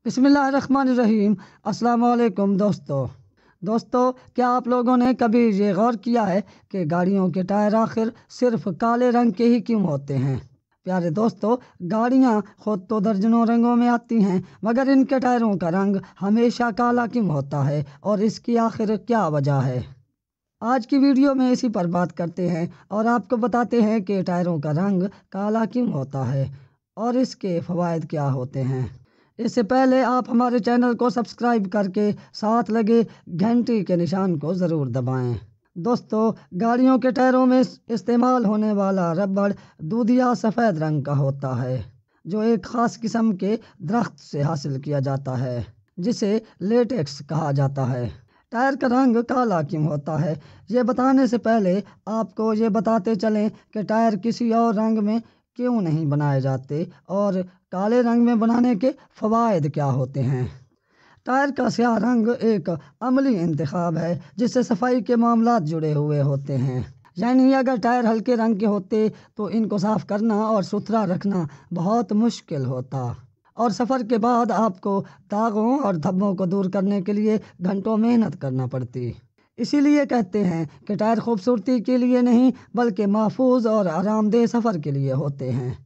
बिस्मिल्लाहिर्रहमानिर्रहीम। अस्सलाम वालेकुम दोस्तों, क्या आप लोगों ने कभी ये गौर किया है कि गाड़ियों के टायर आखिर सिर्फ काले रंग के ही क्यों होते हैं? प्यारे दोस्तों, गाड़ियाँ खुद तो दर्जनों रंगों में आती हैं, मगर इनके टायरों का रंग हमेशा काला क्यों होता है और इसकी आखिर क्या वजह है? आज की वीडियो में इसी पर बात करते हैं और आपको बताते हैं कि टायरों का रंग काला क्यों होता है और इसके फ़वाइद क्या होते हैं। इससे पहले आप हमारे चैनल को सब्सक्राइब करके साथ लगे घंटी के निशान को ज़रूर दबाएं। दोस्तों, गाड़ियों के टायरों में इस्तेमाल होने वाला रबड़ दूधिया सफ़ेद रंग का होता है, जो एक ख़ास किस्म के दरख्त से हासिल किया जाता है, जिसे लेटेक्स कहा जाता है। टायर का रंग काला क्यों होता है, ये बताने से पहले आपको ये बताते चलें कि टायर किसी और रंग में क्यों नहीं बनाए जाते और काले रंग में बनाने के फ़वाइद क्या होते हैं। टायर का स्याह रंग एक अमली इंतखाब है जिससे सफाई के मामलात जुड़े हुए होते हैं। यानी अगर टायर हल्के रंग के होते तो इनको साफ़ करना और सुथरा रखना बहुत मुश्किल होता और सफ़र के बाद आपको दागों और धब्बों को दूर करने के लिए घंटों मेहनत करना पड़ती। इसीलिए कहते हैं कि टायर खूबसूरती के लिए नहीं बल्कि महफूज और आरामदेह सफ़र के लिए होते हैं।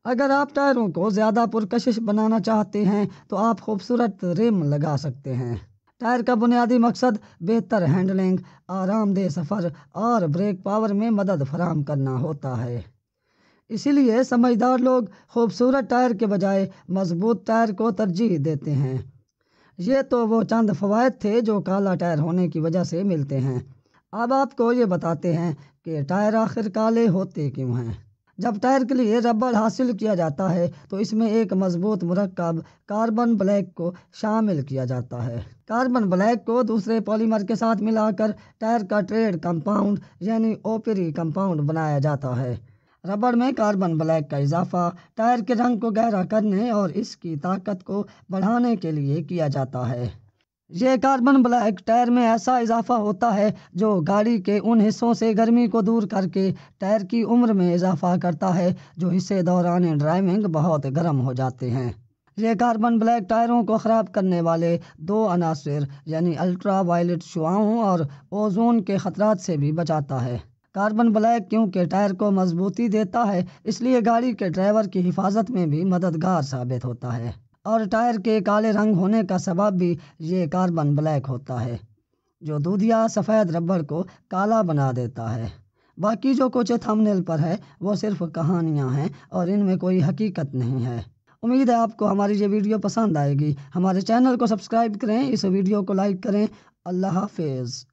अगर आप टायरों को ज़्यादा पुरकशिश बनाना चाहते हैं तो आप खूबसूरत रिम लगा सकते हैं। टायर का बुनियादी मकसद बेहतर हैंडलिंग, आरामदेह सफ़र और ब्रेक पावर में मदद फराहम करना होता है। इसीलिए समझदार लोग खूबसूरत टायर के बजाय मजबूत टायर को तरजीह देते हैं। ये तो वो चंद फ़वाइद थे जो काला टायर होने की वजह से मिलते हैं। अब आपको ये बताते हैं कि टायर आखिर काले होते क्यों हैं। जब टायर के लिए रबड़ हासिल किया जाता है तो इसमें एक मजबूत मुरक्कब कार्बन ब्लैक को शामिल किया जाता है। कार्बन ब्लैक को दूसरे पॉलीमर के साथ मिलाकर टायर का ट्रेड कंपाउंड यानी ओपरी कंपाउंड बनाया जाता है। रबड़ में कार्बन ब्लैक का इजाफा टायर के रंग को गहरा करने और इसकी ताकत को बढ़ाने के लिए किया जाता है। ये कार्बन ब्लैक टायर में ऐसा इजाफा होता है जो गाड़ी के उन हिस्सों से गर्मी को दूर करके टायर की उम्र में इजाफा करता है जो हिस्से दौरान ड्राइविंग बहुत गर्म हो जाते हैं। ये कार्बन ब्लैक टायरों को ख़राब करने वाले दो अनासर यानी अल्ट्रा वायलेट शुआओं और ओजोन के ख़तरात से भी बचाता है। कार्बन ब्लैक क्योंकि टायर को मजबूती देता है, इसलिए गाड़ी के ड्राइवर की हिफाजत में भी मददगार साबित होता है और टायर के काले रंग होने का सबब भी ये कार्बन ब्लैक होता है, जो दूधिया सफ़ेद रबड़ को काला बना देता है। बाकी जो कुछ थंबनेल पर है वो सिर्फ कहानियाँ हैं और इनमें कोई हकीकत नहीं है। उम्मीद है आपको हमारी ये वीडियो पसंद आएगी। हमारे चैनल को सब्सक्राइब करें, इस वीडियो को लाइक करें। अल्लाह हाफिज़।